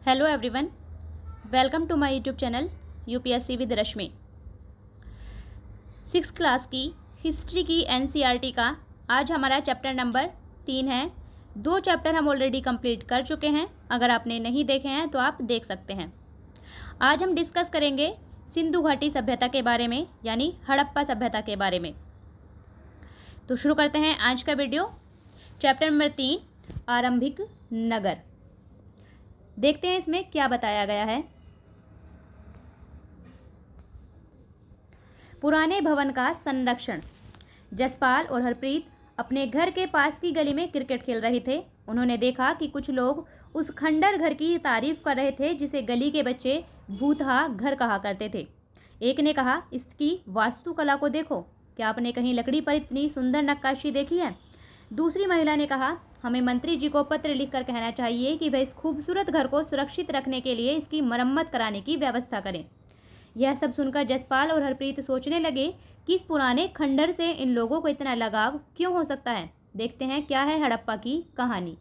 Hello everyone, welcome to my YouTube channel UPSC with Rashmi. 6th class की history की NCERT का आज हमारा चैप्टर नंबर 3 है। 2 चैप्टर हम ऑलरेडी कंप्लीट कर चुके हैं। अगर आपने नहीं देखे हैं तो आप देख सकते हैं। आज हम डिस्कस करेंगे सिंधु घाटी सभ्यता के बारे में, यानी हड़प्पा सभ्यता के बारे में। तो शुरू करते हैं आज का वीडियो। चैप्टर नंबर 3, आरंभिक नगर। देखते हैं इसमें क्या बताया गया है। पुराने भवन का संरक्षण। जसपाल और हरप्रीत अपने घर के पास की गली में क्रिकेट खेल रहे थे। उन्होंने देखा कि कुछ लोग उस खंडर घर की तारीफ कर रहे थे जिसे गली के बच्चे भूतहा घर कहा करते थे। एक ने कहा, इसकी वास्तुकला को देखो, क्या आपने कहीं लकड़ी पर इतनी सुंदर नक्काशी देखी है? दूसरी महिला ने कहा, हमें मंत्री जी को पत्र लिखकर कहना चाहिए कि वह इस खूबसूरत घर को सुरक्षित रखने के लिए इसकी मरम्मत कराने की व्यवस्था करें। यह सब सुनकर जसपाल और हरप्रीत सोचने लगे कि इस पुराने खंडर से इन लोगों को इतना लगाव क्यों हो सकता है। देखते हैं क्या है हड़प्पा की कहानी।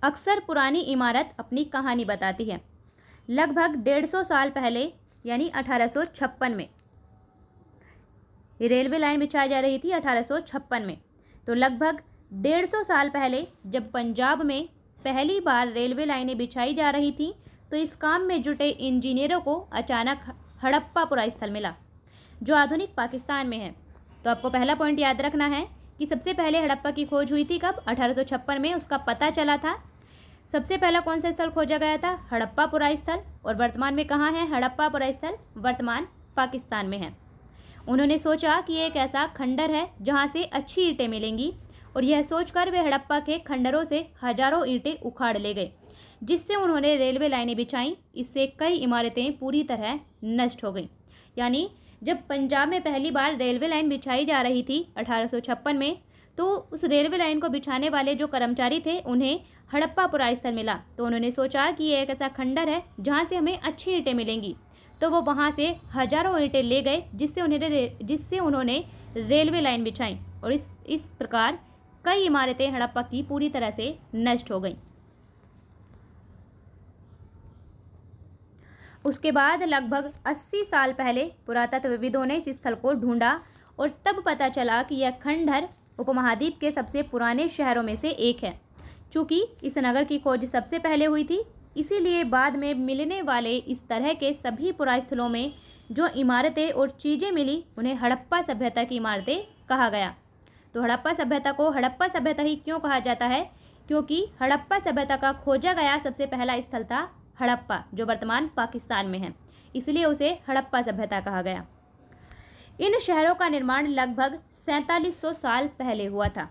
अक्सर पुरानी इमारत अपनी कहानी बताती है। लगभग 150 साल पहले, यानी 1856 में रेलवे लाइन बिछाई जा रही थी। 1856 में, तो लगभग 150 साल पहले जब पंजाब में पहली बार रेलवे लाइनें बिछाई जा रही थी, तो इस काम में जुटे इंजीनियरों को अचानक हड़प्पा स्थल मिला, जो आधुनिक पाकिस्तान में है। तो आपको पहला पॉइंट याद रखना है कि सबसे पहले हड़प्पा की खोज हुई थी कब? 1856 में उसका पता चला था। सबसे पहला कौन सा स्थल खोजा गया था? हड़प्पा स्थल। और वर्तमान में कहाँ है हड़प्पा स्थल? वर्तमान पाकिस्तान में है। उन्होंने सोचा कि एक ऐसा खंडर है जहाँ से अच्छी ईंटें मिलेंगी, और यह सोचकर वे हड़प्पा के खंडरों से हजारों ईंटें उखाड़ ले गए, जिससे उन्होंने रेलवे लाइनें बिछाईं। इससे कई इमारतें पूरी तरह नष्ट हो गईं। यानी जब पंजाब में पहली बार रेलवे लाइन बिछाई जा रही थी 1856 में, तो उस रेलवे लाइन को बिछाने वाले जो कर्मचारी थे उन्हें हड़प्पा स्थल मिला। तो उन्होंने सोचा कि यह एक ऐसा खंडर है जहाँ से हमें अच्छी ईंटें मिलेंगी, तो वो वहाँ से हजारों ईंटें ले गए, जिससे उन्होंने रेलवे लाइन बिछाई, और इस प्रकार कई इमारतें हड़प्पा की पूरी तरह से नष्ट हो गईं। उसके बाद लगभग 80 साल पहले पुरातत्वविदों ने इस स्थल को ढूंढा, और तब पता चला कि यह खंडहर उपमहाद्वीप के सबसे पुराने शहरों में से एक है। चूँकि इस नगर की खोज सबसे पहले हुई थी, इसीलिए बाद में मिलने वाले इस तरह के सभी पुरास्थलों में जो इमारतें और चीज़ें मिली, उन्हें हड़प्पा सभ्यता की इमारतें कहा गया। तो हड़प्पा सभ्यता को हड़प्पा सभ्यता ही क्यों कहा जाता है? क्योंकि हड़प्पा सभ्यता का खोजा गया सबसे पहला स्थल था हड़प्पा, जो वर्तमान पाकिस्तान में है, इसलिए उसे हड़प्पा सभ्यता कहा गया। इन शहरों का निर्माण लगभग 4700 साल पहले हुआ था।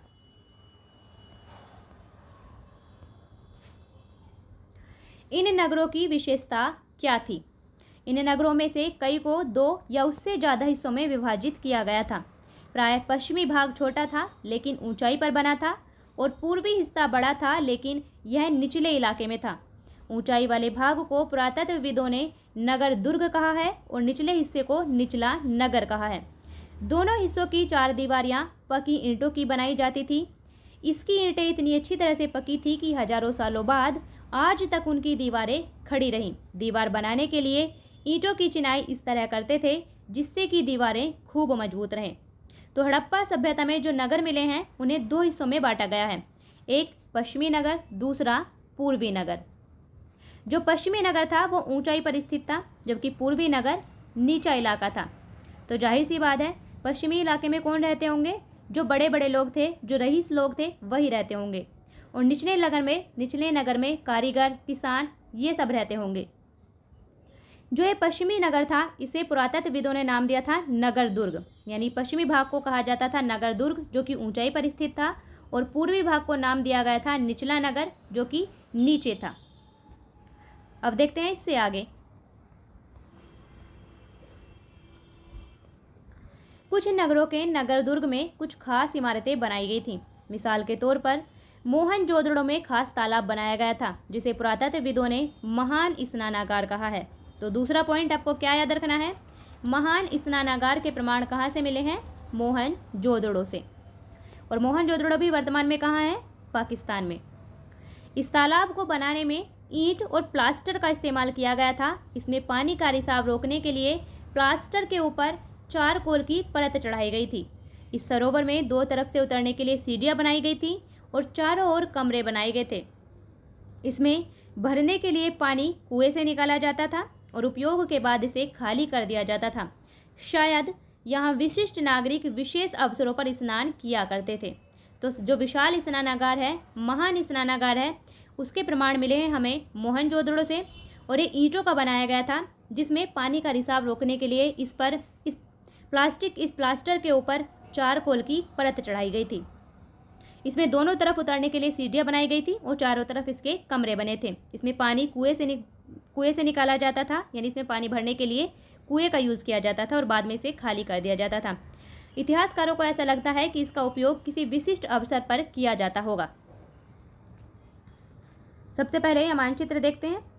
इन नगरों की विशेषता क्या थी? इन नगरों में से कई को 2 या उससे ज़्यादा हिस्सों में विभाजित किया गया था। प्रायः पश्चिमी भाग छोटा था लेकिन ऊंचाई पर बना था, और पूर्वी हिस्सा बड़ा था लेकिन यह निचले इलाके में था। ऊंचाई वाले भाग को पुरातत्वविदों ने नगर दुर्ग कहा है, और निचले हिस्से को निचला नगर कहा है। दोनों हिस्सों की 4 दीवारियाँ पक्की ईंटों की बनाई जाती थी। इसकी ईंटें इतनी अच्छी तरह से पकी थी कि हजारों सालों बाद आज तक उनकी दीवारें खड़ी रहीं। दीवार बनाने के लिए ईंटों की चिनाई इस तरह करते थे जिससे कि दीवारें खूब मजबूत रहें। तो हड़प्पा सभ्यता में जो नगर मिले हैं उन्हें 2 हिस्सों में बांटा गया है, एक पश्चिमी नगर, दूसरा पूर्वी नगर। जो पश्चिमी नगर था वो ऊंचाई पर स्थित था, जबकि पूर्वी नगर नीचा इलाका था। तो जाहिर सी बात है, पश्चिमी इलाके में कौन रहते होंगे? जो बड़े बड़े लोग थे, जो रईस लोग थे, वही रहते होंगे। और निचले नगर में कारीगर, किसान, ये सब रहते होंगे। जो ये पश्चिमी नगर था, इसे पुरातत्वविदों ने नाम दिया था नगर दुर्ग। यानी पश्चिमी भाग को कहा जाता था नगर दुर्ग, जो कि ऊंचाई पर स्थित था, और पूर्वी भाग को नाम दिया गया था निचला नगर, जो कि नीचे था। अब देखते हैं इससे आगे। कुछ नगरों के नगर दुर्ग में कुछ खास इमारतें बनाई गई थीं। मिसाल के तौर पर मोहनजोदड़ो में खास तालाब बनाया गया था, जिसे पुरातत्वविदों ने महान स्नानागार कहा है। तो दूसरा पॉइंट आपको क्या याद रखना है? महान स्नानागार के प्रमाण कहाँ से मिले हैं? मोहनजोदड़ो से। और मोहनजोदड़ो भी वर्तमान में कहाँ है? पाकिस्तान में। इस तालाब को बनाने में ईंट और प्लास्टर का इस्तेमाल किया गया था। इसमें पानी का रिसाव रोकने के लिए प्लास्टर के ऊपर चारकोल की परत चढ़ाई गई थी। इस सरोवर में दो तरफ से उतरने के लिए सीढ़ियाँ बनाई गई थी और चारों ओर कमरे बनाए गए थे। इसमें भरने के लिए पानी कुएं से निकाला जाता था और उपयोग के बाद इसे खाली कर दिया जाता था। शायद यहाँ विशिष्ट नागरिक विशेष अवसरों पर स्नान किया करते थे। तो जो विशाल स्नानागार है, महान स्नानागार है, उसके प्रमाण मिले हैं हमें मोहनजोदड़ो से। और ये ईंटों का बनाया गया था, जिसमें पानी का रिसाव रोकने के लिए इस प्लास्टर के ऊपर चारकोल की परत चढ़ाई गई थी। इसमें दोनों तरफ उतरने के लिए सीढ़ियाँ बनाई गई थी और चारों तरफ इसके कमरे बने थे। इसमें पानी कुएं से निकाला जाता था, यानी इसमें पानी भरने के लिए कुएं का यूज़ किया जाता था और बाद में इसे खाली कर दिया जाता था। इतिहासकारों को ऐसा लगता है कि इसका उपयोग किसी विशिष्ट अवसर पर किया जाता होगा। सबसे पहले यह मानचित्र देखते हैं।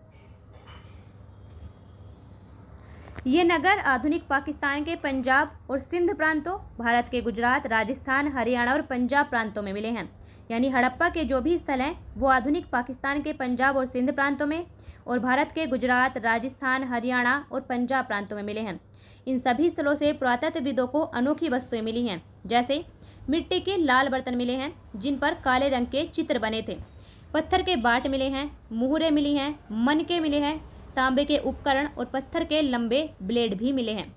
ये नगर आधुनिक पाकिस्तान के पंजाब और सिंध प्रांतों, भारत के गुजरात, राजस्थान, हरियाणा और पंजाब प्रांतों में मिले हैं। यानी हड़प्पा के जो भी स्थल हैं वो आधुनिक पाकिस्तान के पंजाब और सिंध प्रांतों में और भारत के गुजरात, राजस्थान, हरियाणा और पंजाब प्रांतों में मिले हैं। इन सभी स्थलों से पुरातत्वविदों को अनोखी वस्तुएं मिली हैं, जैसे मिट्टी के लाल बर्तन मिले हैं जिन पर काले रंग के चित्र बने थे, पत्थर के बाट मिले हैं, मुहरें मिली हैं, मनके मिले हैं, तांबे के उपकरण और पत्थर के लंबे ब्लेड भी मिले हैं।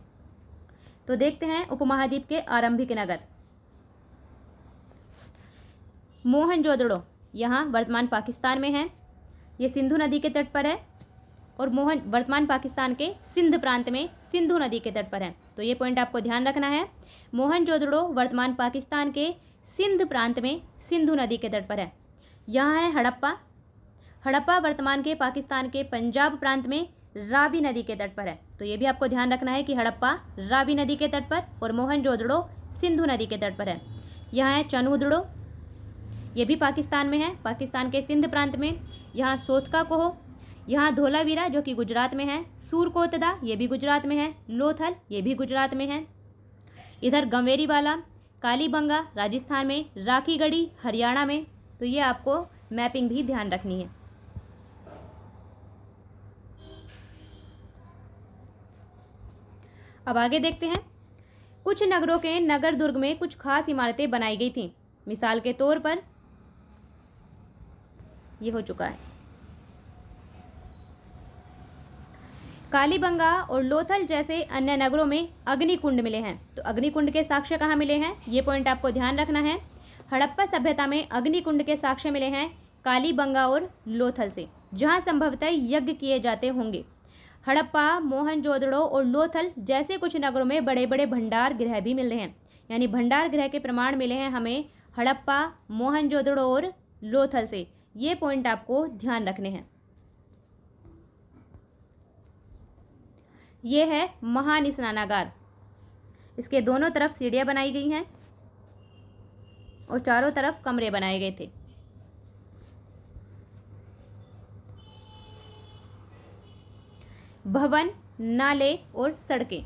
तो देखते हैं उपमहाद्वीप के आरंभिक नगर। मोहनजोदड़ो यहाँ वर्तमान पाकिस्तान में है। ये सिंधु नदी के तट पर है और वर्तमान पाकिस्तान के सिंध प्रांत में सिंधु नदी के तट पर है। तो ये पॉइंट आपको ध्यान रखना है। मोहनजोदड़ो वर्तमान पाकिस्तान के सिंध प्रांत में सिंधु नदी के तट पर है। यहाँ है हड़प्पा। हड़प्पा वर्तमान के पाकिस्तान के पंजाब प्रांत में रावी नदी के तट पर है। तो ये भी आपको ध्यान रखना है कि हड़प्पा रावी नदी के तट पर और मोहनजोदड़ो सिंधु नदी के तट पर है। यहाँ है चनहुदड़ो, ये भी पाकिस्तान में है, पाकिस्तान के सिंध प्रांत में। यहाँ सोतका कोहो, यहाँ धोलावीरा जो कि गुजरात में है, सूरकोतदा ये भी गुजरात में है, लोथल ये भी गुजरात में है। इधर गंवेरीवाला, कालीबंगा राजस्थान में, राखीगढ़ी हरियाणा में। तो ये आपको मैपिंग भी ध्यान रखनी है। अब आगे देखते हैं। कुछ नगरों के नगर दुर्ग में कुछ खास इमारतें बनाई गई थीं। मिसाल के तौर पर ये हो चुका है। कालीबंगा और लोथल जैसे अन्य नगरों में अग्निकुंड मिले हैं। तो अग्निकुंड के साक्ष्य कहाँ मिले हैं, ये पॉइंट आपको ध्यान रखना है। हड़प्पा सभ्यता में अग्निकुंड के साक्ष्य मिले हैं कालीबंगा और लोथल से, जहाँ संभवतः यज्ञ किए जाते होंगे। हड़प्पा, मोहनजोदड़ो और लोथल जैसे कुछ नगरों में बड़े बड़े भंडार गृह भी मिले हैं। यानी भंडार गृह के प्रमाण मिले हैं हमें हड़प्पा, मोहनजोदड़ो और लोथल से। ये पॉइंट आपको ध्यान रखने हैं। ये है महान स्नानागार। इसके दोनों तरफ सीढ़ियाँ बनाई गई हैं और चारों तरफ कमरे बनाए गए थे। भवन, नाले और सड़कें।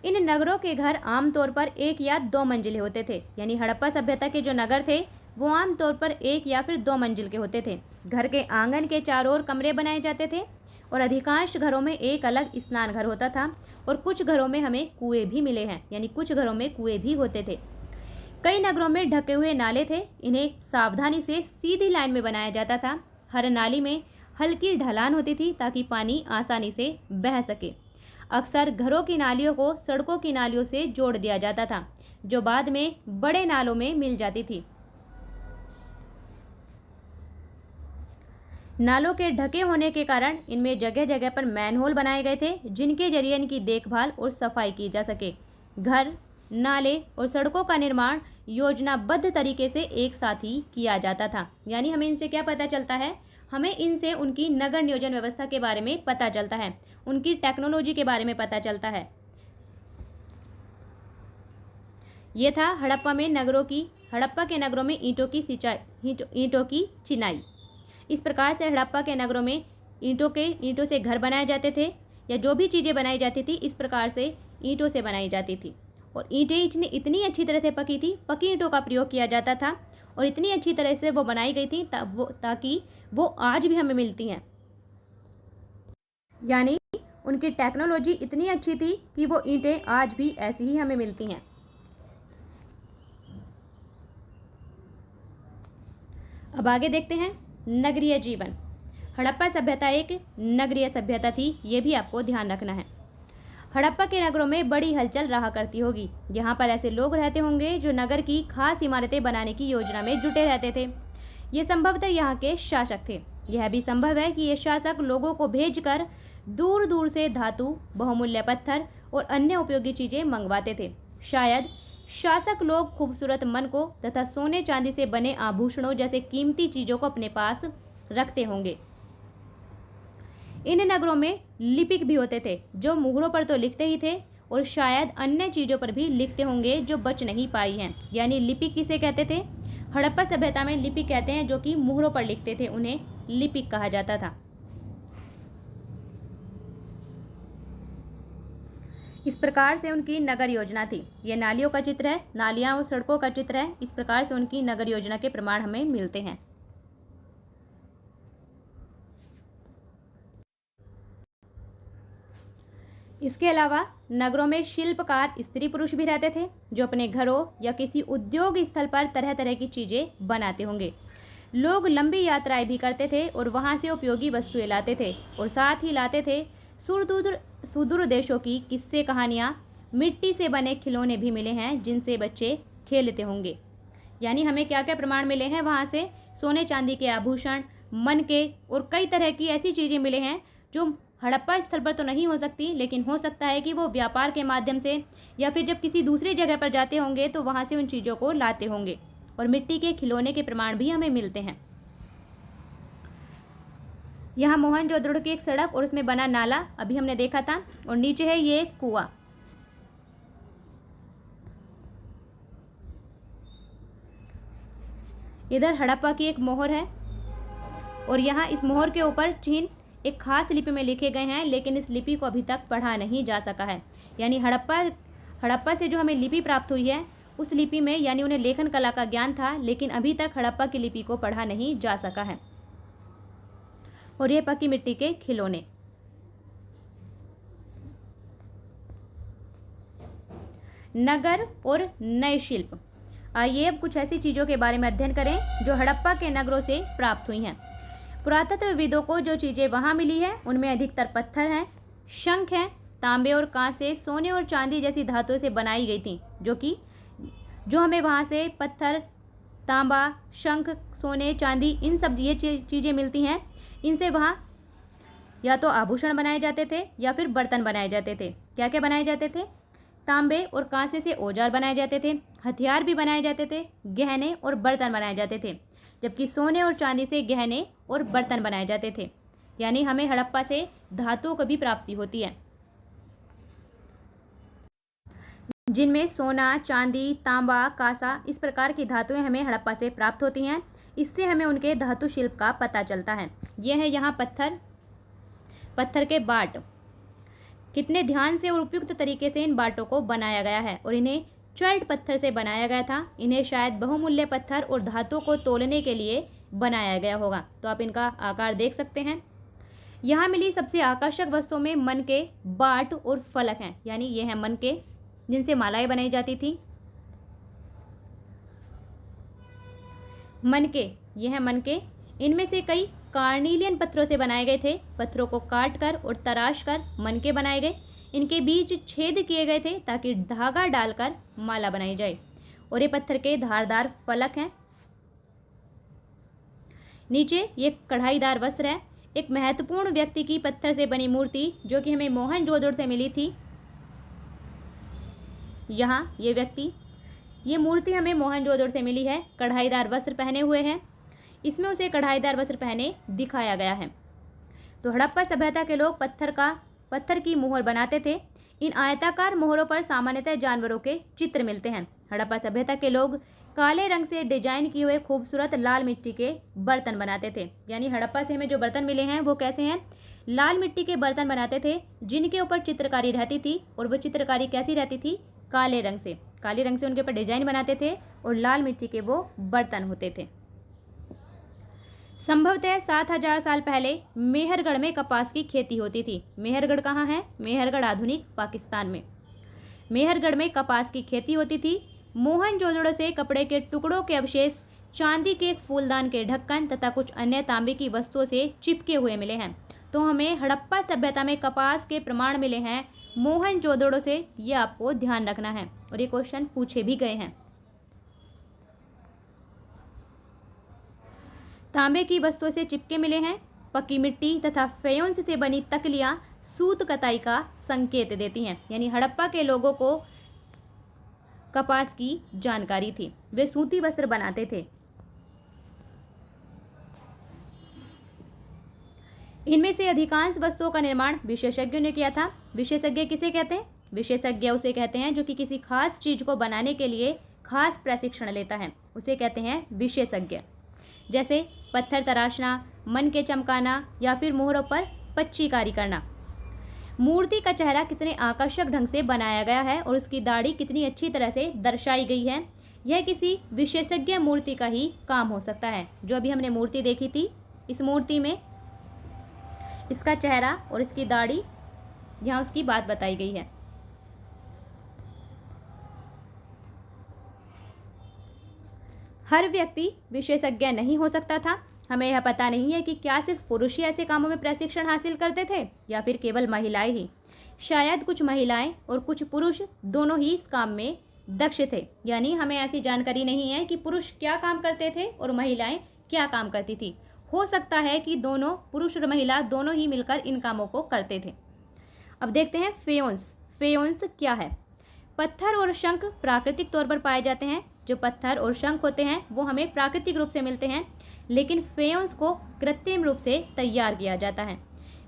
इन नगरों के घर आमतौर पर एक या दो मंजिले होते थे। यानी हड़प्पा सभ्यता के जो नगर थे वो आमतौर पर एक या फिर दो मंजिल के होते थे। घर के आंगन के चारों ओर कमरे बनाए जाते थे और अधिकांश घरों में एक अलग स्नान घर होता था और कुछ घरों में हमें कुएं भी मिले हैं। यानी कुछ घरों में कुएं भी होते थे। कई नगरों में ढके हुए नाले थे। इन्हें सावधानी से सीधी लाइन में बनाया जाता था। हर नाली में हल्की ढलान होती थी ताकि पानी आसानी से बह सके। अक्सर घरों की नालियों को सड़कों की नालियों से जोड़ दिया जाता था, जो बाद में बड़े नालों में मिल जाती थी। नालों के ढके होने के कारण इनमें जगह जगह पर मैनहोल बनाए गए थे, जिनके जरिए इनकी देखभाल और सफाई की जा सके। घर, नाले और सड़कों का निर्माण योजनाबद्ध तरीके से एक साथ ही किया जाता था। यानी हमें इनसे क्या पता चलता है, हमें इनसे उनकी नगर नियोजन व्यवस्था के बारे में पता चलता है, उनकी टेक्नोलॉजी के बारे में पता चलता है। ये था हड़प्पा के नगरों में ईंटों की चिनाई। इस प्रकार से हड़प्पा के नगरों में ईंटों से घर बनाए जाते थे या जो भी चीज़ें बनाई जाती थी इस प्रकार से ईंटों से बनाई जाती थी। और ईंटें इतनी इतनी अच्छी तरह से पकी थी, पकी ईंटों का प्रयोग किया जाता था और इतनी अच्छी तरह से वो बनाई गई थी ताकि वो आज भी हमें मिलती हैं। यानी उनकी टेक्नोलॉजी इतनी अच्छी थी कि वो ईंटें आज भी ऐसी ही हमें मिलती हैं। अब आगे देखते हैं नगरीय जीवन। हड़प्पा सभ्यता एक नगरीय सभ्यता थी, ये भी आपको ध्यान रखना है। हड़प्पा के नगरों में बड़ी हलचल रहा करती होगी। यहाँ पर ऐसे लोग रहते होंगे जो नगर की खास इमारतें बनाने की योजना में जुटे रहते थे। ये संभवतः यहाँ के शासक थे। यह भी संभव है कि ये शासक लोगों को भेजकर दूर दूर से धातु, बहुमूल्य पत्थर और अन्य उपयोगी चीजें मंगवाते थे। शायद शासक लोग खूबसूरत मन को तथा सोने चांदी से बने आभूषणों जैसे कीमती चीजों को अपने पास रखते होंगे। इन नगरों में लिपिक भी होते थे जो मुहरों पर तो लिखते ही थे और शायद अन्य चीज़ों पर भी लिखते होंगे जो बच नहीं पाई हैं। यानी लिपिक किसे कहते थे? हड़प्पा सभ्यता में लिपिक कहते हैं जो कि मुहरों पर लिखते थे, उन्हें लिपिक कहा जाता था। इस प्रकार से उनकी नगर योजना थी। यह नालियों का चित्र है, नालियां और सड़कों का चित्र है। इस प्रकार से उनकी नगर योजना के प्रमाण हमें मिलते हैं। इसके अलावा नगरों में शिल्पकार स्त्री पुरुष भी रहते थे जो अपने घरों या किसी उद्योग स्थल पर तरह तरह की चीज़ें बनाते होंगे। लोग लंबी यात्राएं भी करते थे और वहां से उपयोगी वस्तुएं लाते थे और साथ ही लाते थे सुदूर देशों की किस्से कहानियाँ। मिट्टी से बने खिलौने भी मिले हैं जिनसे बच्चे खेलते होंगे। यानी हमें क्या क्या प्रमाण मिले हैं वहाँ से? सोने चांदी के आभूषण, मन के और कई तरह की ऐसी चीज़ें मिले हैं जो हड़प्पा स्थल पर तो नहीं हो सकती, लेकिन हो सकता है कि वो व्यापार के माध्यम से या फिर जब किसी दूसरी जगह पर जाते होंगे तो वहाँ से उन चीज़ों को लाते होंगे। और मिट्टी के खिलौने के प्रमाण भी हमें मिलते हैं। यहाँ मोहनजोदड़ो की एक सड़क और उसमें बना नाला अभी हमने देखा था और नीचे है ये कुआं। इधर हड़प्पा की एक मोहर है और यहाँ इस मोहर के ऊपर चिन्ह एक खास लिपि में लिखे गए हैं, लेकिन इस लिपि को अभी तक पढ़ा नहीं जा सका है। यानी हड़प्पा से जो हमें लिपि प्राप्त हुई है उस लिपि में यानी उन्हें लेखन कला का ज्ञान था, लेकिन अभी तक हड़प्पा की लिपि को पढ़ा नहीं जा सका है। और ये पक्की मिट्टी के खिलौने। नगर और नए शिल्प। आइए अब कुछ ऐसी चीज़ों के बारे में अध्ययन करें जो हड़प्पा के नगरों से प्राप्त हुई हैं। पुरातत्वविदों को जो चीज़ें वहाँ मिली है उनमें अधिकतर पत्थर हैं, शंख हैं, तांबे और कांसे, सोने और चांदी जैसी धातुओं से बनाई गई थी, जो हमें वहाँ से पत्थर, तांबा, शंख, सोने, चांदी इन सब ये चीज़ें मिलती हैं। इनसे वहाँ या तो आभूषण बनाए जाते थे या फिर बर्तन बनाए जाते थे। क्या क्या बनाए जाते थे? तांबे और कांसे से औजार बनाए जाते थे, हथियार भी बनाए जाते थे, गहने और बर्तन बनाए जाते थे, जबकि सोने और चांदी से गहने और बर्तन बनाए जाते थे। यानी हमें हड़प्पा से धातुओं की भी प्राप्ति होती है, जिनमें सोना, चांदी, तांबा, कांसा इस प्रकार की धातुएं हमें हड़प्पा से प्राप्त होती हैं। इससे हमें उनके धातु शिल्प का पता चलता है। यह है यहाँ पत्थर के बाट। कितने ध्यान से और उपयुक्त तरीके से इन बाटों को बनाया गया है और इन्हें चर्ट पत्थर से बनाया गया था। इन्हें शायद बहुमूल्य पत्थर और धातुओं को तोलने के लिए बनाया गया होगा। तो आप इनका आकार देख सकते हैं। यहाँ मिली सबसे आकर्षक वस्तुओं में मन के बाट और फलक हैं। यानी ये हैं मन के, जिनसे मालाएं बनाई जाती थी। मन के, ये हैं मन के। इनमें से कई कार्निलियन पत्थरों से बनाए गए थे। पत्थरों को काट कर और तराश कर मन के बनाए गए। इनके बीच छेद किए गए थे ताकि धागा डालकर माला बनाई जाए। और ये पत्थर के धारदार फलक हैं। नीचे ये कढ़ाईदार वस्त्र है। एक महत्वपूर्ण व्यक्ति की पत्थर से बनी मूर्ति जो कि हमें मोहनजोदड़ो से मिली थी। यहाँ ये मूर्ति हमें मोहनजोदड़ो से मिली है। कढ़ाईदार वस्त्र पहने हुए हैं। इसमें उसे कढ़ाईदार वस्त्र पहने दिखाया गया है। तो हड़प्पा सभ्यता के लोग पत्थर की मोहर बनाते थे। इन आयताकार मोहरों पर सामान्यतः जानवरों के चित्र मिलते हैं। हड़प्पा सभ्यता के लोग काले रंग से डिजाइन किए हुए खूबसूरत लाल मिट्टी के बर्तन बनाते थे। यानी हड़प्पा से हमें जो बर्तन मिले हैं वो कैसे हैं? लाल मिट्टी के बर्तन बनाते थे जिनके ऊपर चित्रकारी रहती थी। और वो चित्रकारी कैसी रहती थी? काले रंग से। काले रंग से उनके ऊपर डिजाइन बनाते थे और लाल मिट्टी के वो बर्तन होते थे। संभवतः 7000 साल पहले मेहरगढ़ में कपास की खेती होती थी। मेहरगढ़ कहाँ है? मेहरगढ़ आधुनिक पाकिस्तान में। मेहरगढ़ में कपास की खेती होती थी। मोहनजोदड़ो से कपड़े के टुकड़ों के अवशेष, चांदी के फूलदान के ढक्कन तथा कुछ अन्य तांबे की वस्तुओं से चिपके हुए मिले हैं। तो हमें हड़प्पा सभ्यता में कपास के प्रमाण मिले हैं मोहनजोदड़ो से, ये आपको ध्यान रखना है और ये क्वेश्चन पूछे भी गए हैं। तांबे की वस्तुओं से चिपके मिले हैं। पक्की मिट्टी तथा फेयोंस से बनी तकलियां सूत कताई का संकेत देती हैं। यानी हड़प्पा के लोगों को कपास की जानकारी थी, वे सूती वस्त्र बनाते थे। इनमें से अधिकांश वस्तुओं का निर्माण विशेषज्ञों ने किया था। विशेषज्ञ किसे कहते हैं? विशेषज्ञ उसे कहते हैं जो कि किसी खास चीज को बनाने के लिए खास प्रशिक्षण लेता है, उसे कहते हैं विशेषज्ञ। जैसे पत्थर तराशना, मन के चमकाना या फिर मोहरों पर पच्चीकारी करना। मूर्ति का चेहरा कितने आकर्षक ढंग से बनाया गया है और उसकी दाढ़ी कितनी अच्छी तरह से दर्शाई गई है, यह किसी विशेषज्ञ मूर्ति का ही काम हो सकता है। जो अभी हमने मूर्ति देखी थी, इस मूर्ति में इसका चेहरा और इसकी दाढ़ी, यहाँ उसकी बात बताई गई है। हर व्यक्ति विशेषज्ञ नहीं हो सकता था। हमें यह पता नहीं है कि क्या सिर्फ पुरुष ही ऐसे कामों में प्रशिक्षण हासिल करते थे या फिर केवल महिलाएं ही। शायद कुछ महिलाएं और कुछ पुरुष दोनों ही इस काम में दक्ष थे। यानी हमें ऐसी जानकारी नहीं है कि पुरुष क्या काम करते थे और महिलाएं क्या काम करती थी। हो सकता है कि दोनों, पुरुष और महिला दोनों ही मिलकर इन कामों को करते थे। अब देखते हैं फेयोंस। फेयोंस क्या है? पत्थर और शंख प्राकृतिक तौर पर पाए जाते हैं। जो पत्थर और शंख होते हैं वो हमें प्राकृतिक रूप से मिलते हैं, लेकिन फेयोंस को कृत्रिम रूप से तैयार किया जाता है।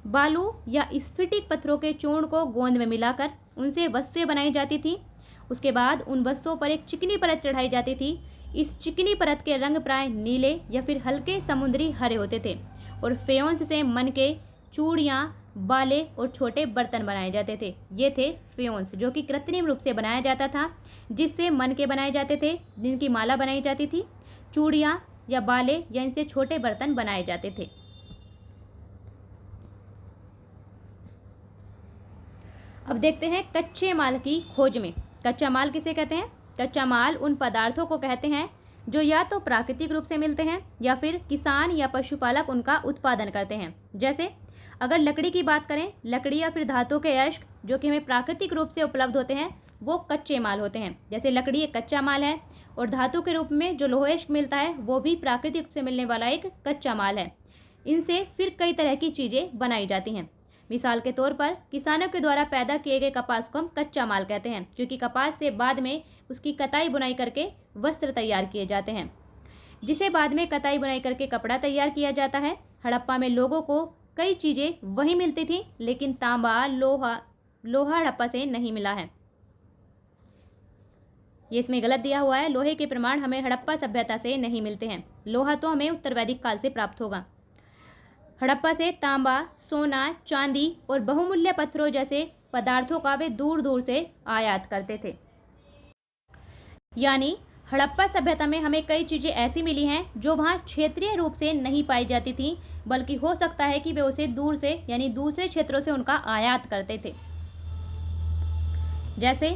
बालू या स्फटिक पत्थरों के चूर्ण को गोंद में मिलाकर उनसे वस्तुएं बनाई जाती थी। उसके बाद उन वस्तुओं पर एक चिकनी परत चढ़ाई जाती थी। इस चिकनी परत के रंग प्राय नीले या फिर हल्के समुद्री हरे होते थे और फेयोंस से मन के, चूड़ियाँ, बाले और छोटे बर्तन बनाए जाते थे। ये थे फेयोंस, जो कि कृत्रिम रूप से बनाया जाता था, जिससे मन के बनाए जाते थे, जिनकी माला बनाई जाती थी, चूड़ियाँ या बाले या इनसे छोटे बर्तन बनाए जाते थे। अब देखते हैं कच्चे माल की खोज में। कच्चा माल किसे कहते हैं? कच्चा माल उन पदार्थों को कहते हैं जो या तो प्राकृतिक रूप से मिलते हैं या फिर किसान या पशुपालक उनका उत्पादन करते हैं। जैसे अगर लकड़ी की बात करें, लकड़ी या फिर धातु के अयस्क जो कि हमें प्राकृतिक रूप से उपलब्ध होते हैं वो कच्चे माल होते हैं। जैसे लकड़ी एक कच्चा माल है और धातु के रूप में जो लोहेश्क मिलता है वो भी प्राकृतिक रूप से मिलने वाला एक कच्चा माल है। इनसे फिर कई तरह की चीज़ें बनाई जाती हैं। मिसाल के तौर पर किसानों के द्वारा पैदा किए गए कपास को हम कच्चा माल कहते हैं, क्योंकि कपास से बाद में उसकी कताई बुनाई करके वस्त्र तैयार किए जाते हैं, जिसे बाद में कताई बुनाई करके कपड़ा तैयार किया जाता है। हड़प्पा में लोगों को कई चीज़ें वही मिलती थी, लेकिन तांबा, लोहा हड़प्पा से नहीं मिला है। ये इसमें गलत दिया हुआ है। लोहे के प्रमाण हमें हड़प्पा सभ्यता से नहीं मिलते हैं। लोहा तो हमें उत्तर वैदिक काल से प्राप्त होगा। हड़प्पा से तांबा, सोना, चांदी और बहुमूल्य पत्थरों जैसे पदार्थों का वे दूर दूर से आयात करते थे। यानी हड़प्पा सभ्यता में हमें कई चीज़ें ऐसी मिली हैं जो वहाँ क्षेत्रीय रूप से नहीं पाई जाती थी, बल्कि हो सकता है कि वे उसे दूर से यानी दूसरे क्षेत्रों से उनका आयात करते थे। जैसे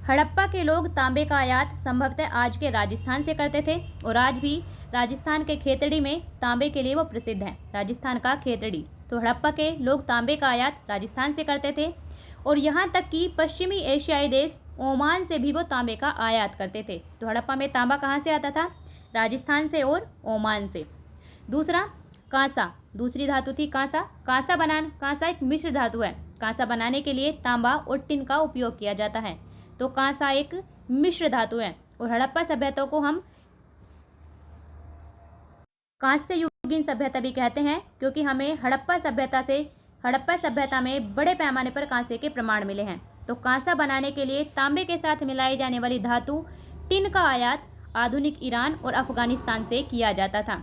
हड़प्पा के लोग तांबे का आयात संभवतः आज के राजस्थान से करते थे और आज भी राजस्थान के खेतड़ी में तांबे के लिए वो प्रसिद्ध है। राजस्थान का खेतड़ी, तो हड़प्पा के लोग तांबे का आयात राजस्थान से करते थे और यहाँ तक कि पश्चिमी एशियाई देश ओमान से भी वो तांबे का आयात करते थे। तो हड़प्पा में तांबा कहाँ से आता था? राजस्थान से और ओमान से। दूसरा कांसा, दूसरी धातु थी कांसा। कांसा एक मिश्र धातु है। कांसा बनाने के लिए तांबा और टिन का उपयोग किया जाता है। तो कांसा एक मिश्र धातु है और हड़प्पा सभ्यता को हम कांस्य युगीन सभ्यता भी कहते हैं, क्योंकि हमें हड़प्पा सभ्यता में बड़े पैमाने पर कांसे के प्रमाण मिले हैं। तो कांसा बनाने के लिए तांबे के साथ मिलाई जाने वाली धातु टिन का आयात आधुनिक ईरान और अफगानिस्तान से किया जाता था।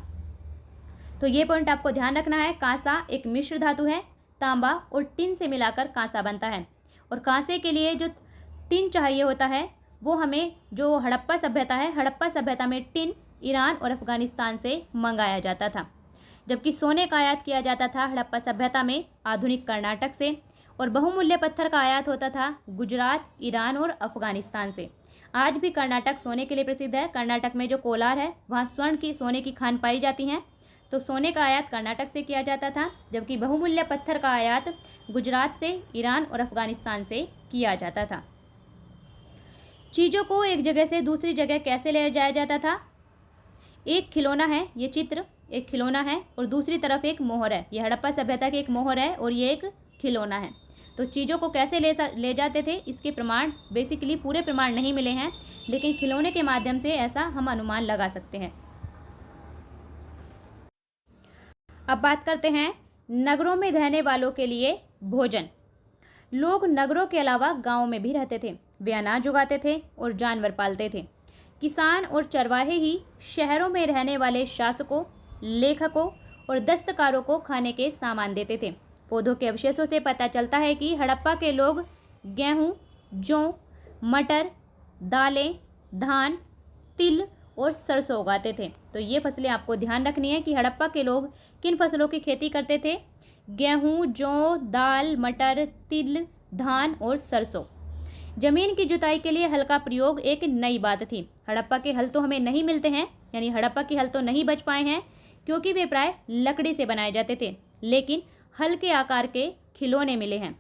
तो ये पॉइंट आपको ध्यान रखना है। कांसा एक मिश्र धातु है। तांबा और टिन से मिलाकर कांसा बनता है और कांसे के लिए जो टिन चाहिए होता है वो हमें जो हड़प्पा सभ्यता है, हड़प्पा सभ्यता में टिन ईरान और अफगानिस्तान से मंगाया जाता था, जबकि सोने का आयात किया जाता था हड़प्पा सभ्यता में आधुनिक कर्नाटक से, और बहुमूल्य पत्थर का आयात होता था गुजरात, ईरान और अफगानिस्तान से। आज भी कर्नाटक सोने के लिए प्रसिद्ध है। कर्नाटक में जो कोलार है वहाँ सोने की खान पाई जाती हैं, तो सोने का आयात कर्नाटक से किया जाता था, जबकि बहुमूल्य पत्थर का आयात गुजरात से, ईरान और अफगानिस्तान से किया जाता था। चीज़ों को एक जगह से दूसरी जगह कैसे ले जाया जाता था? एक खिलौना है, ये चित्र एक खिलौना है और दूसरी तरफ एक मोहर है। ये हड़प्पा सभ्यता की एक मोहर है और ये एक खिलौना है। तो चीज़ों को कैसे ले जाते थे, इसके प्रमाण बेसिकली पूरे प्रमाण नहीं मिले हैं, लेकिन खिलौने के माध्यम से ऐसा हम अनुमान लगा सकते हैं। अब बात करते हैं नगरों में रहने वालों के लिए भोजन। लोग नगरों के अलावा गाँव में भी रहते थे। वे अनाज उगाते थे और जानवर पालते थे। किसान और चरवाहे ही शहरों में रहने वाले शासकों, लेखकों और दस्तकारों को खाने के सामान देते थे। पौधों के अवशेषों से पता चलता है कि हड़प्पा के लोग गेहूं, जौ, मटर, दालें, धान, तिल और सरसों उगाते थे। तो ये फसलें आपको ध्यान रखनी है कि हड़प्पा के लोग किन फसलों की खेती करते थे। गेहूं, जौ, दाल, मटर, तिल, धान और सरसों। जमीन की जुताई के लिए हल का प्रयोग एक नई बात थी। हड़प्पा के हल तो हमें नहीं मिलते हैं, यानी हड़प्पा के हल तो नहीं बच पाए हैं, क्योंकि वे प्राय लकड़ी से बनाए जाते थे, लेकिन हल के आकार के खिलौने मिले हैं।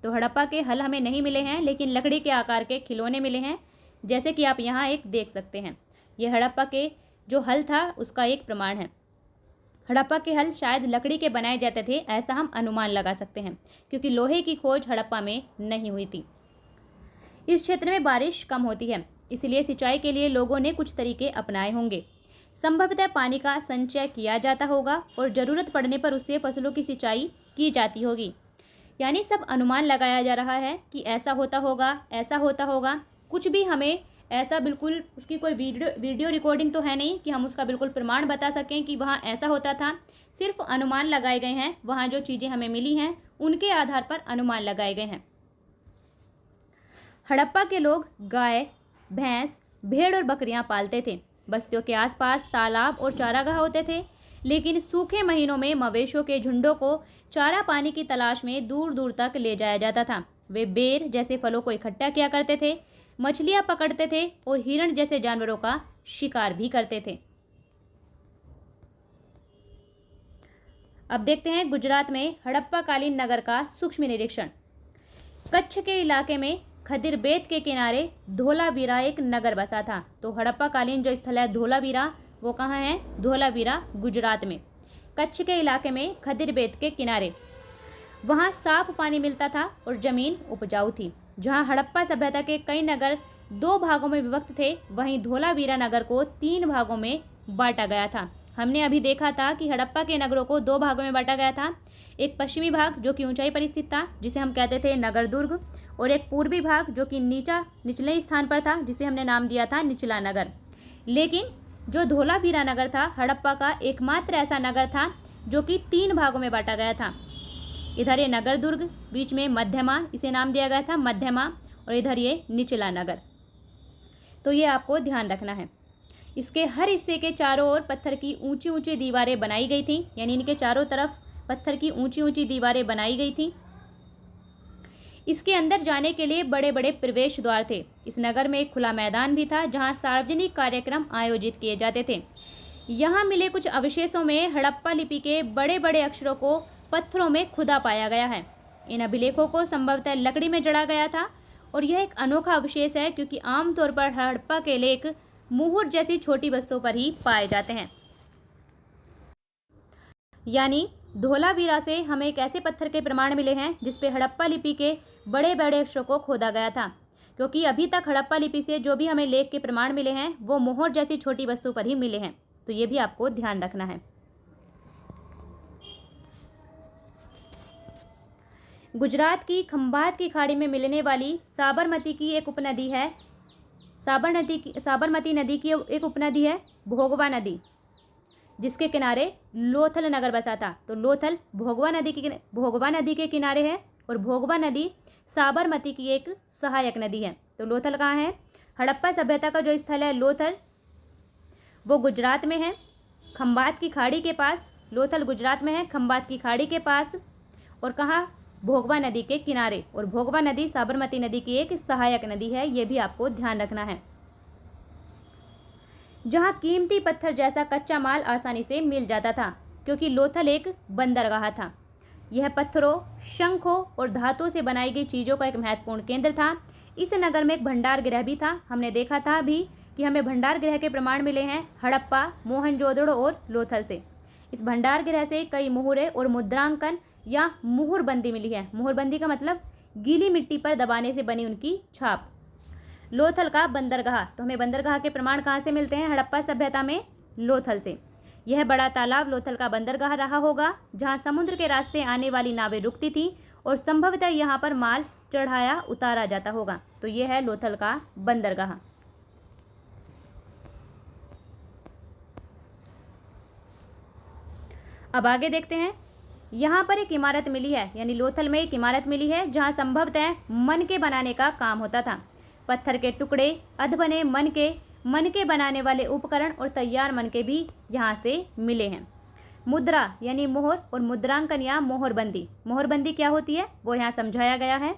तो हड़प्पा के हल हमें नहीं मिले हैं, लेकिन लकड़ी के आकार के खिलौने मिले हैं, जैसे कि आप यहाँ एक देख सकते हैं। ये हड़प्पा के जो हल था उसका एक प्रमाण है। हड़प्पा के हल शायद लकड़ी के बनाए जाते थे, ऐसा हम अनुमान लगा सकते हैं, क्योंकि लोहे की खोज हड़प्पा में नहीं हुई थी। इस क्षेत्र में बारिश कम होती है, इसलिए सिंचाई के लिए लोगों ने कुछ तरीके अपनाए होंगे। संभवतः पानी का संचय किया जाता होगा और ज़रूरत पड़ने पर उससे फसलों की सिंचाई की जाती होगी। यानी सब अनुमान लगाया जा रहा है कि ऐसा होता होगा, ऐसा होता होगा। कुछ भी हमें ऐसा बिल्कुल उसकी कोई वीडियो रिकॉर्डिंग तो है नहीं कि हम उसका बिल्कुल प्रमाण बता सकें कि वहाँ ऐसा होता था। सिर्फ अनुमान लगाए गए हैं, वहाँ जो चीज़ें हमें मिली हैं उनके आधार पर अनुमान लगाए गए हैं। हड़प्पा के लोग गाय, भैंस, भेड़ और बकरियां पालते थे। बस्तियों के आसपास तालाब और चारागाह होते थे, लेकिन सूखे महीनों में मवेशियों के झुंडों को चारा पानी की तलाश में दूर दूर तक ले जाया जाता था। वे बेर जैसे फलों को इकट्ठा किया करते थे, मछलियां पकड़ते थे और हिरण जैसे जानवरों का शिकार भी करते थे। अब देखते हैं गुजरात में हड़प्पा कालीन नगर का सूक्ष्म निरीक्षण। कच्छ के इलाके में खदिर बेत के किनारे धोलावीरा एक नगर बसा था। तो हड़प्पा कालीन जो स्थल है धोलावीरा, वो कहाँ है? धोलावीरा गुजरात में, कच्छ के इलाके में खदिर बेत के किनारे। वहाँ साफ पानी मिलता था और ज़मीन उपजाऊ थी। जहाँ हड़प्पा सभ्यता के कई नगर 2 भागों में विभक्त थे, वहीं धोलावीरा नगर को 3 भागों में बांटा गया था। हमने अभी देखा था कि हड़प्पा के नगरों को 2 भागों में बांटा गया था। एक पश्चिमी भाग जो कि ऊंचाई पर स्थित था, जिसे हम कहते थे नगर दुर्ग, और एक पूर्वी भाग जो कि निचले स्थान पर था, जिसे हमने नाम दिया था निचला नगर। लेकिन जो धोलावीरा नगर था हड़प्पा का एकमात्र ऐसा नगर था जो कि 3 भागों में बांटा गया था। इधर ये नगर दुर्ग, बीच में मध्यमा, इसे नाम दिया गया था मध्यमा, और इधर ये निचला नगर। तो ये आपको ध्यान रखना है। इसके हर हिस्से के चारों ओर पत्थर की ऊंची ऊंची दीवारें बनाई गई थी, यानी इनके चारों तरफ पत्थर की ऊंची ऊंची दीवारें बनाई गई थी। इसके अंदर जाने के लिए बड़े बड़े प्रवेश द्वार थे। इस नगर में एक खुला मैदान भी था जहां सार्वजनिक कार्यक्रम आयोजित किए जाते थे। यहाँ मिले कुछ अवशेषों में हड़प्पा लिपि के बड़े बड़े अक्षरों को पत्थरों में खुदा पाया गया है। इन अभिलेखों को संभवतः लकड़ी में जड़ा गया था, और यह एक अनोखा अवशेष है क्योंकि आमतौर पर हड़प्पा के लेख मुहूर जैसी छोटी वस्तुओं पर ही पाए जाते हैं। यानी धोलावीरा से हमें एक ऐसे पत्थर के प्रमाण मिले हैं जिस पे हड़प्पा लिपि के बड़े बड़े अक्षरों को खोदा गया था, क्योंकि अभी तक हड़प्पा लिपि से जो भी हमें लेख के प्रमाण मिले हैं वो मोहर जैसी छोटी वस्तु पर ही मिले हैं। तो ये भी आपको ध्यान रखना है। गुजरात की खंभात की खाड़ी में मिलने वाली साबरमती की एक उपनदी है। साबरमती नदी की एक उपनदी है भोगवा नदी, जिसके किनारे लोथल नगर बसा था। तो लोथल भोगवा नदी के किनारे है, और भोगवा नदी साबरमती की एक सहायक नदी है। तो लोथल कहाँ है? हड़प्पा सभ्यता का जो स्थल है लोथल, वो गुजरात में है, खंबात की खाड़ी के पास। लोथल गुजरात में है, खंबात की खाड़ी के पास। और कहाँ? भोगवा नदी के किनारे। और भोगवा नदी साबरमती नदी की एक सहायक नदी है, ये भी आपको ध्यान रखना है। जहाँ कीमती पत्थर जैसा कच्चा माल आसानी से मिल जाता था, क्योंकि लोथल एक बंदरगाह था। यह पत्थरों, शंखों और धातुओं से बनाई गई चीज़ों का एक महत्वपूर्ण केंद्र था। इस नगर में एक भंडार गृह भी था। हमने देखा था अभी कि हमें भंडार गृह के प्रमाण मिले हैं हड़प्पा, मोहनजोदड़ो और लोथल से। इस भंडार गृह से कई मुहरें और मुद्रांकन या मुहरबंदी मिली है। मुहरबंदी का मतलब गीली मिट्टी पर दबाने से बनी उनकी छाप। लोथल का बंदरगाह, तो हमें बंदरगाह के प्रमाण कहाँ से मिलते हैं? हड़प्पा सभ्यता में लोथल से। यह बड़ा तालाब लोथल का बंदरगाह रहा होगा, जहाँ समुद्र के रास्ते आने वाली नावें रुकती थीं और संभवतः यहाँ पर माल चढ़ाया उतारा जाता होगा। तो यह है लोथल का बंदरगाह। अब आगे देखते हैं। यहाँ पर एक इमारत मिली है, यानी लोथल में एक इमारत मिली है जहाँ संभवतः मन के बनाने का काम होता था। पत्थर के टुकड़े, अधबने मन के बनाने वाले उपकरण और तैयार मन के भी यहाँ से मिले हैं। मुद्रा यानी मोहर और मुद्रांकन या मोहरबंदी। मोहरबंदी क्या होती है वो यहाँ समझाया गया है।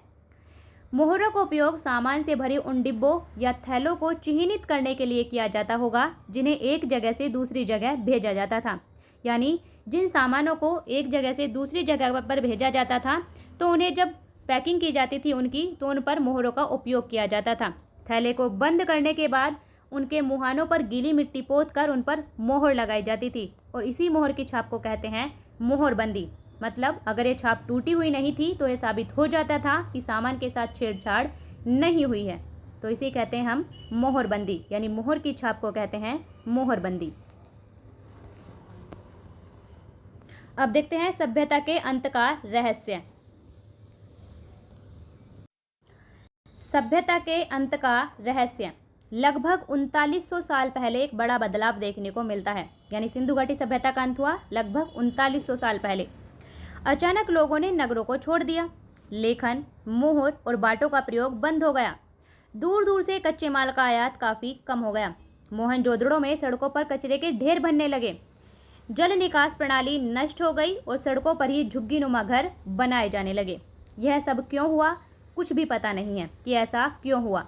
मोहरों का उपयोग सामान से भरे उन डिब्बों या थैलों को चिह्नित करने के लिए किया जाता होगा जिन्हें एक जगह से दूसरी जगह भेजा जाता था। यानी जिन सामानों को एक जगह से दूसरी जगह पर भेजा जाता था तो उन्हें जब पैकिंग की जाती थी उनकी, तो उन पर मोहरों का उपयोग किया जाता था। थैले को बंद करने के बाद उनके मुहानों पर गीली मिट्टी पोत कर उन पर मोहर लगाई जाती थी और इसी मोहर की छाप को कहते हैं मोहरबंदी। मतलब अगर ये छाप टूटी हुई नहीं थी तो यह साबित हो जाता था कि सामान के साथ छेड़छाड़ नहीं हुई है, तो इसे कहते हैं हम मोहरबंदी, यानी मोहर की छाप को कहते हैं मोहरबंदी। अब देखते हैं सभ्यता के अंत का रहस्य। सभ्यता के अंत का रहस्य। लगभग 3900 साल पहले एक बड़ा बदलाव देखने को मिलता है, यानी सिंधु घाटी सभ्यता का अंत हुआ लगभग 3900 साल पहले। अचानक लोगों ने नगरों को छोड़ दिया। लेखन, मोहर और बाटों का प्रयोग बंद हो गया। दूर दूर से कच्चे माल का आयात काफ़ी कम हो गया। मोहनजोदड़ो में सड़कों पर कचरे के ढेर बनने लगे। जल निकास प्रणाली नष्ट हो गई और सड़कों पर ही झुग्गी नुमा घर बनाए जाने लगे। यह सब क्यों हुआ? कुछ भी पता नहीं है कि ऐसा क्यों हुआ।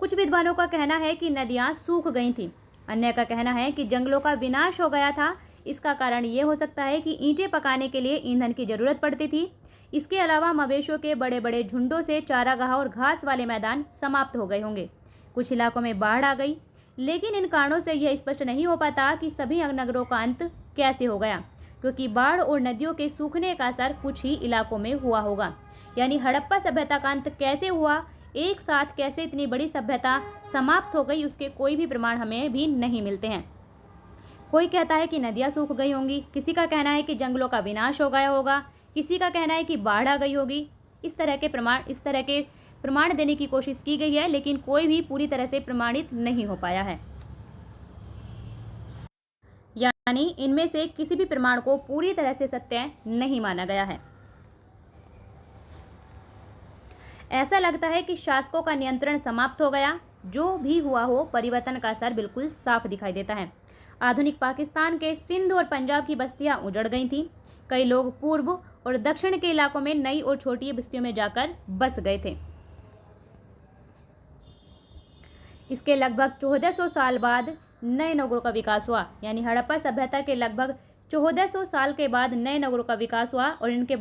कुछ विद्वानों का कहना है कि नदियाँ सूख गई थीं। अन्य का कहना है कि जंगलों का विनाश हो गया था। इसका कारण ये हो सकता है कि ईंटें पकाने के लिए ईंधन की ज़रूरत पड़ती थी। इसके अलावा मवेशियों के बड़े बड़े झुंडों से चारागाह और घास वाले मैदान समाप्त हो गए होंगे। कुछ इलाकों में बाढ़ आ गई, लेकिन इन कारणों से यह स्पष्ट नहीं हो पाता कि सभी नगरों का अंत कैसे हो गया, क्योंकि बाढ़ और नदियों के सूखने का असर कुछ ही इलाकों में हुआ होगा। यानी हड़प्पा सभ्यता का अंत कैसे हुआ, एक साथ कैसे इतनी बड़ी सभ्यता समाप्त हो गई, उसके कोई भी प्रमाण हमें भी नहीं मिलते हैं। कोई कहता है कि नदियाँ सूख गई होंगी, किसी का कहना है कि जंगलों का विनाश हो गया होगा, किसी का कहना है कि बाढ़ आ गई होगी। इस तरह के प्रमाण देने की कोशिश की गई है, लेकिन कोई भी पूरी तरह से प्रमाणित नहीं हो पाया है। यानी इनमें से किसी भी प्रमाण को पूरी तरह से सत्य नहीं माना गया है। ऐसा लगता है कि शासकों का नियंत्रण समाप्त हो गया। जो भी हुआ हो, परिवर्तन का असर बिल्कुल साफ दिखाई देता है। आधुनिक पाकिस्तान के सिंध और पंजाब की बस्तियां उजड़ गई थीं। कई लोग पूर्व और दक्षिण के इलाकों में नई और छोटी बस्तियों में जाकर बस गए थे। इसके लगभग 1400 साल बाद नए नगरों का विकास हुआ। यानी हड़प्पा सभ्यता के लगभग 1400 साल के बाद नए नगरों का विकास हुआ और इनके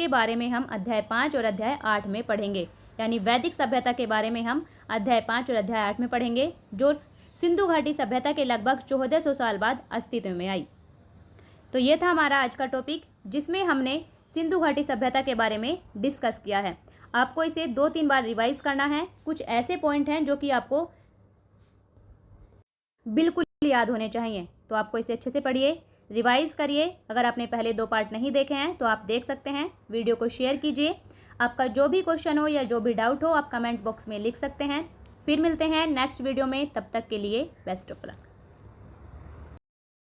बारे में हम अध्याय 5 और अध्याय 8 में पढ़ेंगे। यानी वैदिक सभ्यता के बारे में हम अध्याय 5 और अध्याय 8 में पढ़ेंगे, जो सिंधु घाटी सभ्यता के लगभग 1400 साल बाद अस्तित्व में आई। तो ये था हमारा आज का टॉपिक, जिसमें हमने सिंधु घाटी सभ्यता के बारे में डिस्कस किया है। आपको इसे 2-3 बार रिवाइज करना है। कुछ ऐसे पॉइंट हैं जो कि आपको बिल्कुल याद होने चाहिए, तो आपको इसे अच्छे से पढ़िए, रिवाइज करिए। अगर आपने पहले 2 पार्ट नहीं देखे हैं तो आप देख सकते हैं। वीडियो को शेयर कीजिए। आपका जो भी क्वेश्चन हो या जो भी डाउट हो आप कमेंट बॉक्स में लिख सकते हैं। फिर मिलते हैं नेक्स्ट वीडियो में, तब तक के लिए बेस्ट ऑफ लक।